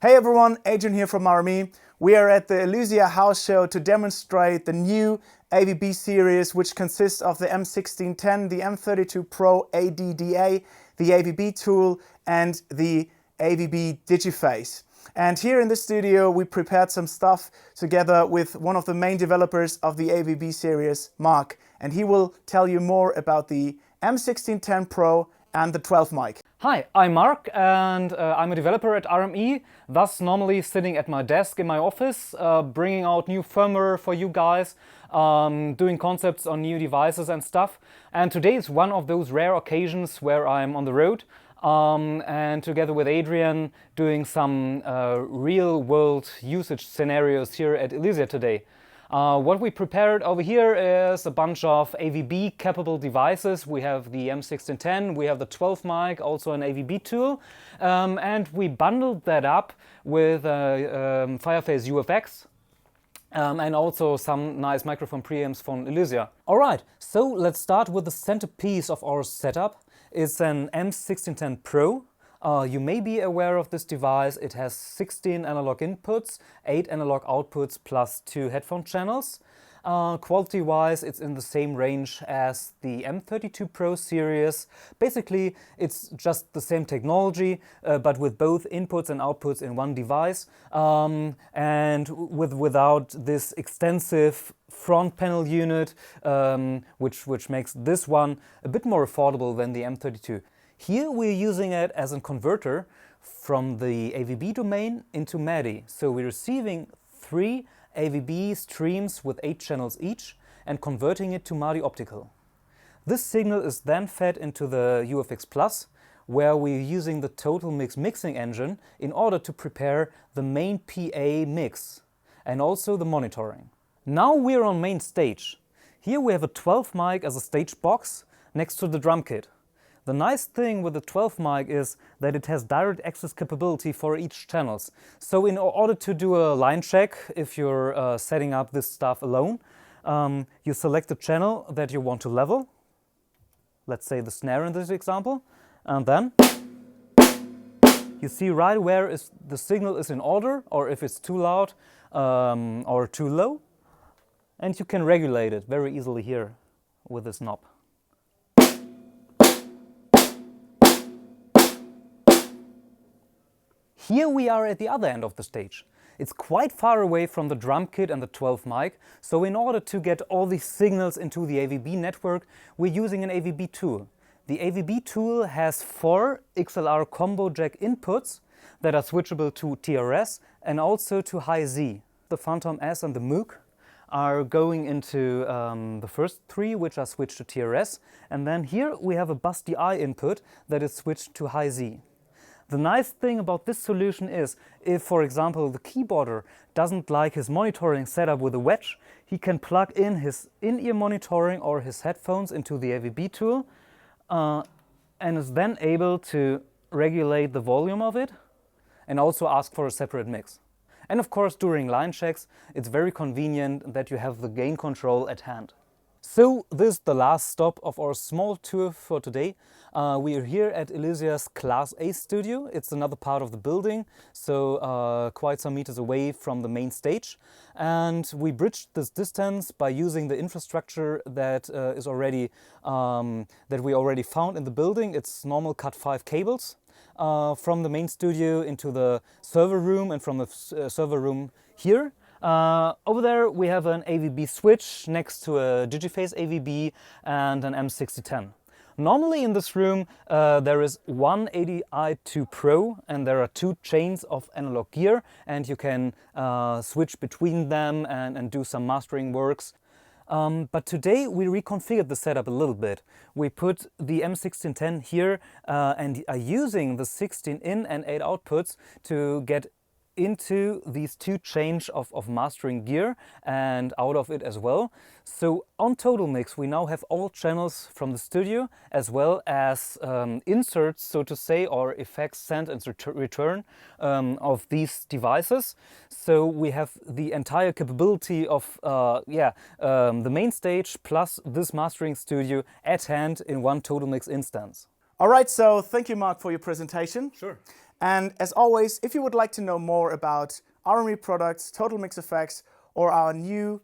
Hey everyone, Adrian here from RME. We are at the Elysia house show to demonstrate the new AVB series, which consists of the M1610, the M32 Pro ADDA, the AVB Tool and the AVB Digiphase. And here in the studio we prepared some stuff together with one of the main developers of the AVB series, Mark. And he will tell you more about the M1610 Pro and the 12 mic. Hi, I'm Mark and I'm a developer at RME, thus normally sitting at my desk in my office, bringing out new firmware for you guys, doing concepts on new devices and stuff. And today is one of those rare occasions where I'm on the road and together with Adrian doing some real-world usage scenarios here at Elysia today. What we prepared over here is a bunch of AVB capable devices. We have the M1610, we have the 12 mic, also an AVB tool, and we bundled that up with Firephase UFX and also some nice microphone preamps from Elysia. Alright, so let's start with the centerpiece of our setup. It's an M1610 Pro. You may be aware of this device. It has 16 analog inputs, 8 analog outputs plus 2 headphone channels. Quality-wise, it's in the same range as the M32 Pro series. Basically, it's just the same technology, but with both inputs and outputs in one device, and without this extensive front panel unit, which makes this one a bit more affordable than the M32. Here we're using it as a converter from the AVB domain into MADI. So we're receiving 3 AVB streams with 8 channels each and converting it to MADI optical. This signal is then fed into the UFX Plus, where we're using the Total Mix mixing engine in order to prepare the main PA mix and also the monitoring. Now we're on main stage. Here we have a 12 mic as a stage box next to the drum kit. The nice thing with the 12 mic is that it has direct access capability for each channels. So in order to do a line check, if you're setting up this stuff alone, you select the channel that you want to level. Let's say the snare in this example. And then you see right where the signal is in order, or if it's too loud or too low. And you can regulate it very easily here with this knob. Here we are at the other end of the stage. It's quite far away from the drum kit and the 12 mic, so in order to get all these signals into the AVB network, we're using an AVB tool. The AVB tool has 4 XLR combo jack inputs that are switchable to TRS and also to high Z. The Phantom S and the Moog are going into the first 3, which are switched to TRS, and then here we have a bus DI input that is switched to high Z. The nice thing about this solution is, if for example the keyboarder doesn't like his monitoring setup with a wedge, he can plug in his in-ear monitoring or his headphones into the AVB tool and is then able to regulate the volume of it and also ask for a separate mix. And of course during line checks it's very convenient that you have the gain control at hand. So this is the last stop of our small tour for today. We are here at Elysia's Class A studio. It's another part of the building, so quite some meters away from the main stage. And we bridged this distance by using the infrastructure that that we already found in the building. It's normal Cat5 cables from the main studio into the server room and from the server room here. Over there we have an AVB switch next to a Digiphase AVB and an M1610. Normally in this room there is one ADI2 Pro and there are 2 chains of analog gear and you can switch between them and do some mastering works. But today we reconfigured the setup a little bit. We put the M1610 here and are using the 16 in and 8 outputs to get into these 2 chains of mastering gear and out of it as well. So on Total Mix we now have all channels from the studio as well as inserts, so to say, or effects send and return of these devices. So we have the entire capability of the main stage plus this mastering studio at hand in one Total Mix instance. Alright, so thank you Mark for your presentation. Sure. And as always, if you would like to know more about RME products, Total Mix Effects, or our new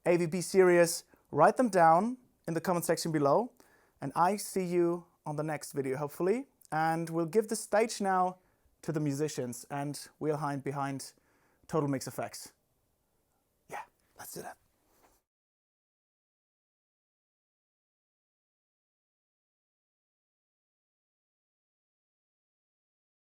AVB series, write them down in the comment section below. And I see you on the next video, hopefully. And we'll give the stage now to the musicians, and we'll hide behind Total Mix Effects. Yeah, let's do that.